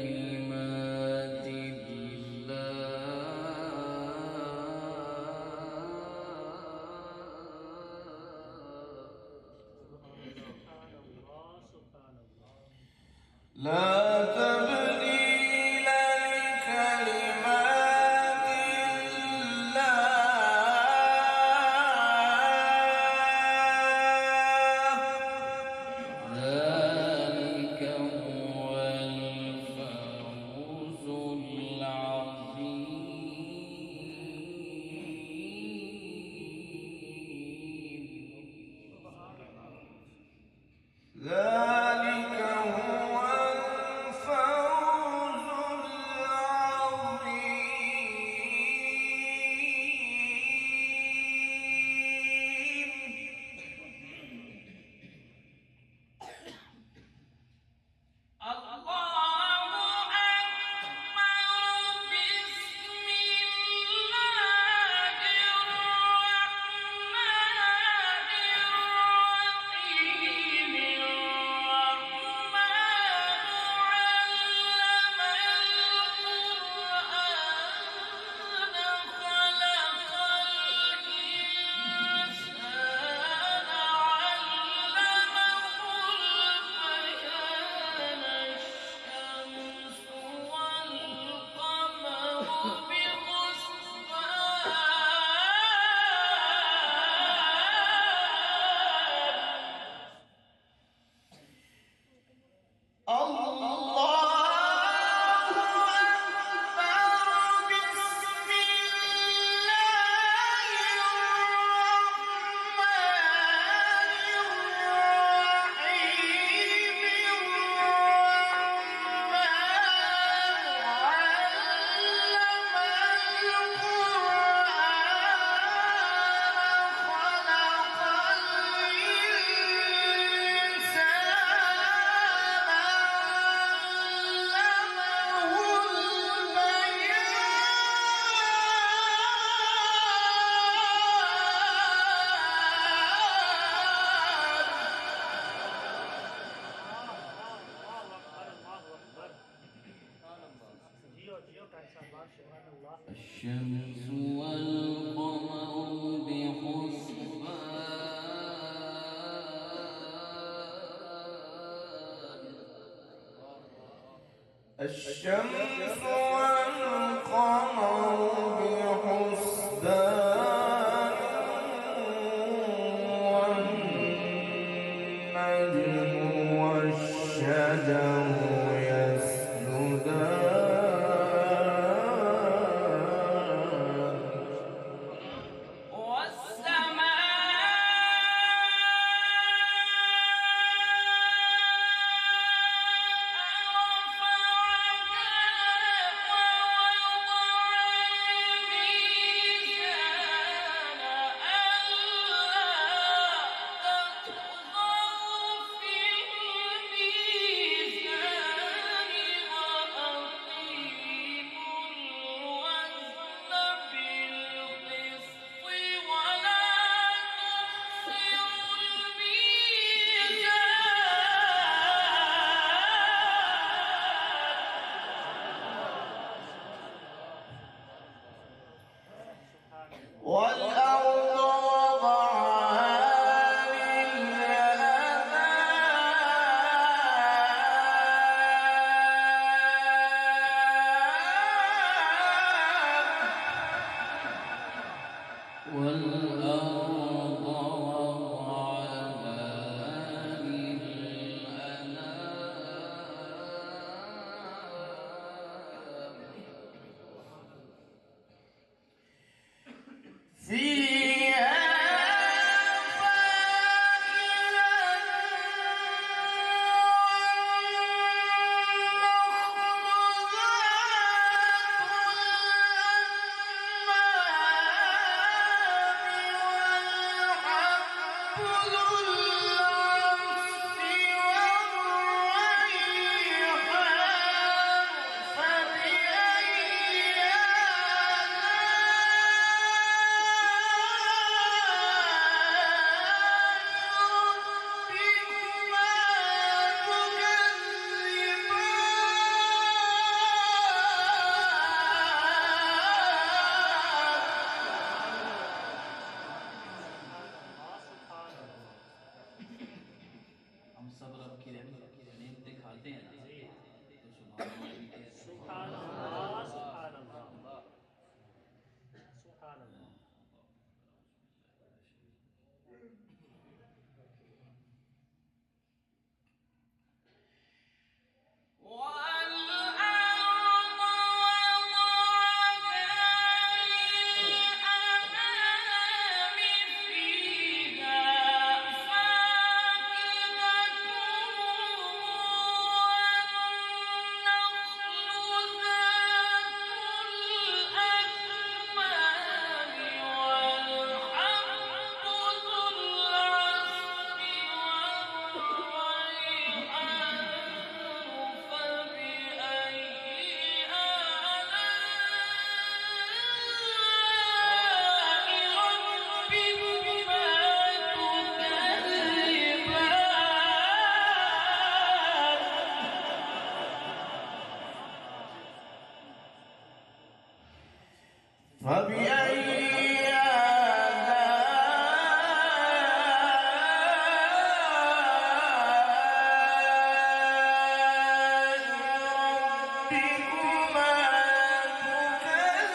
لا تبديل لكلمات الله ذلك هو الفوز العظيم. ذلك هو الفوز الشمس والقمر بحسبان الشمس والقمر بحسبان والنجم والشجر يسجدان हम सब रब की नेमतें खाते हैं ना, तो सुभान अल्लाह भी कहते हैं। सुभान अल्लाह, सुभान अल्लाह, सुभान अल्लाह। فبأي آلاء ربكما تكذبان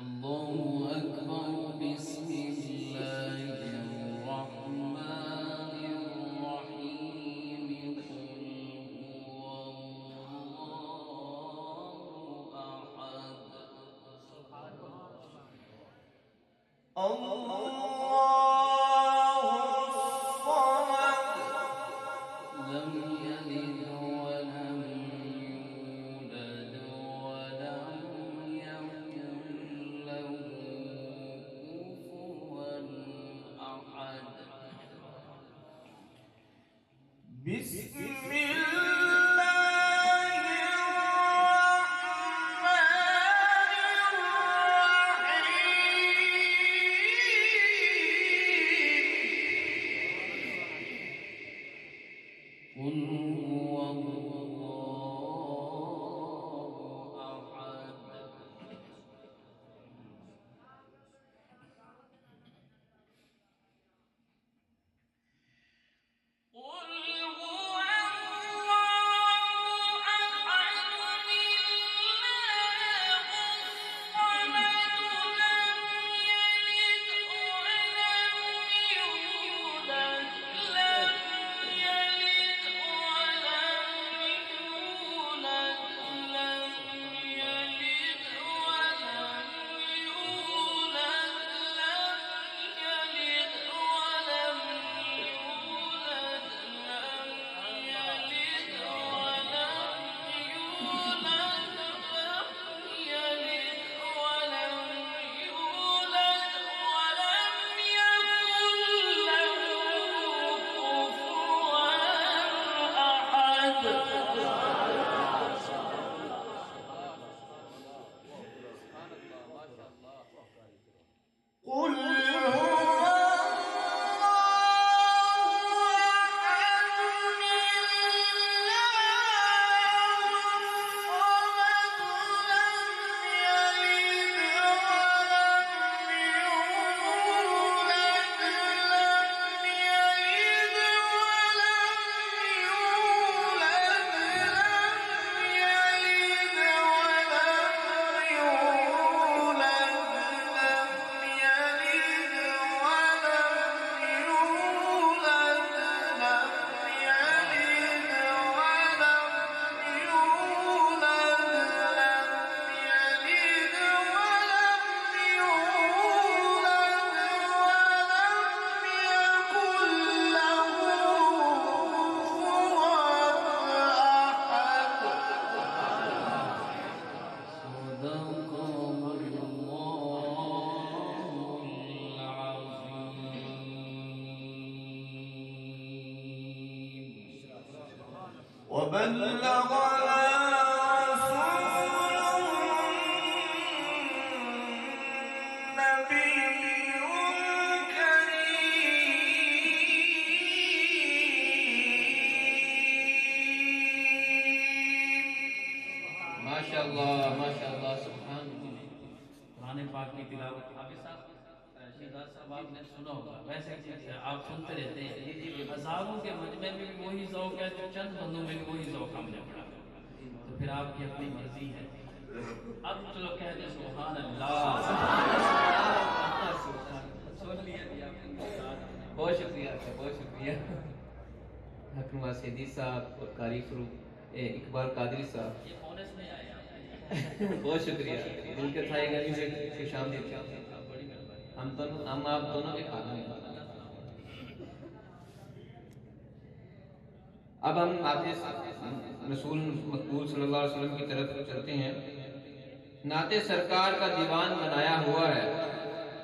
الله أكبر. بسم الله الرحمن الرحيم. قل هو الله أحد. الله الصمد لم يلد ولم يولد ولم يكن له كفوا أحد. بسم الله الرحمن الرحيم. قل هو الله أحد. قل هو الله أحد الله الصمد لم يلد ولم يولد لم يلد ولم وبلغنا رسوله النبي ماشاء اللہ سبحان اللہ. قرآن پاک کی تلاوت حافظ صاحب شہزاد صاحب آپ نے سنا ہوگا. ویسے آپ سنتے رہتے ہیں. ہزاروں کے مجمع میں بھی وہی ذوق ہے جو چند بندوں میں بھی وہی ذوق ہم نے پڑھا. تو پھر آپ کی اپنی مرضی ہے. اب چلو کہہ دیں سبحان اللہ. بہت شکریہ بہت شکریہ حکمہ سیدی صاحب اور قاری فروغ اقبال قادری صاحب. یہ بونس میں آئے آپ. بہت شکریہ. دل کے تھائے گا سے خوش آمدید. ہم آپ دونوں کے کھانا ہیں. اب ہم نعت رسول مقبول صلی اللہ علیہ وسلم کی طرف چلتے ہیں. نعت سرکار کا دیوان بنایا ہوا ہے.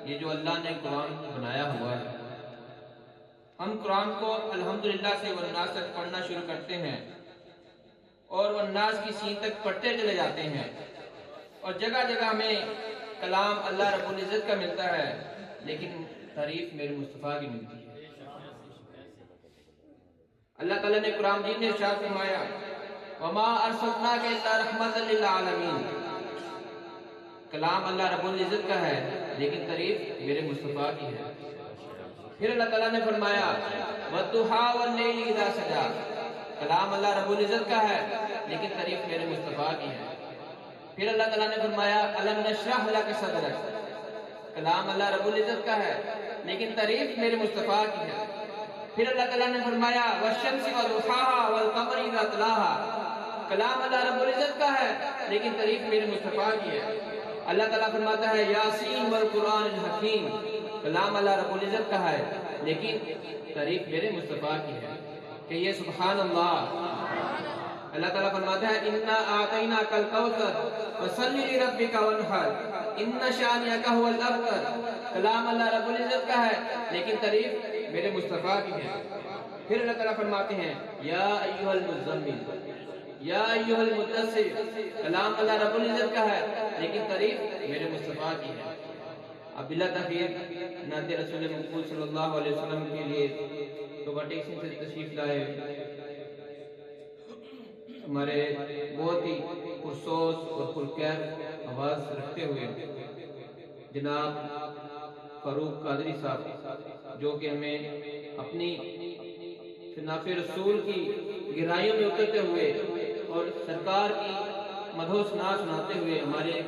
یہ جو اللہ نے قرآن بنایا ہوا ہے. ہم قرآن کو الحمدللہ سے والناس تک پڑھنا شروع کرتے ہیں اور والناس کی سین تک پڑھتے چلے جاتے ہیں اور جگہ جگہ ہمیں کلام اللہ رب العزت کا ملتا ہے لیکن تعریف میرے مصطفیٰ کی ملتی ہے. اللہ تعالیٰ نے قرآن مجید میں ارشاد فرمایا وما ارسلناک الا رحمۃ للعالمین. کلام اللہ رب العزت کا ہے لیکن تعریف میرے مصطفیٰ کی ہے. پھر اللہ تعالیٰ نے فرمایا والضحیٰ واللیل اذا سجا. کلام اللہ رب العزت کا ہے لیکن تعریف میرے مصطفیٰ کی ہے. پھر اللہ تعالیٰ نے فرمایا الم نشرح لک صدرک. کلام اللہ رب العزت کا ہے لیکن تعریف میرے مصطفیٰ کی ہے. پھر اللہ تعالیٰ نے فرمایا والشمس وضحاها والقمر اذا تلاها. کلام اللہ رب العزت کا ہے لیکن تعریف میرے مصطفیٰ کی ہے. اللہ تعالیٰ فرماتا ہے یاسین والقرآن الحکیم. کلام اللہ رب العزت کا ہے لیکن تعریف میرے مصطفیٰ کی ہے. کہ یہ سبحان اللہ. اللہ تعالیٰ فرماتا ہے انا اعطیناک الکوثر فصلی لربک وانحر ان شانئک هو الابتر. کلام اللہ رب العزت کا ہے لیکن تعریف میرے مصطفیٰ کی ہے. پھر اللہ تعالیٰ فرماتے ہیں یا ایھا المزمل یا ایھا المدثر. کلام اللہ رب العزت کا ہے لیکن تعریف میرے مصطفیٰ کی ہے. اب بلا تاخیر نعت رسول مقبول صلی اللہ علیہ وسلم کے لیے تو وٹیکسن سے تشریف لائے ہمارے بہت ہی پرسوز اور پرکیف آواز رکھتے ہوئے جناب فاروق قادری صاحب جو کہ ہمیں اپنی نعت رسول کی گہرائیوں میں اترتے ہوئے اور سرکار کی مدح و ثنا سناتے ہوئے ہمارے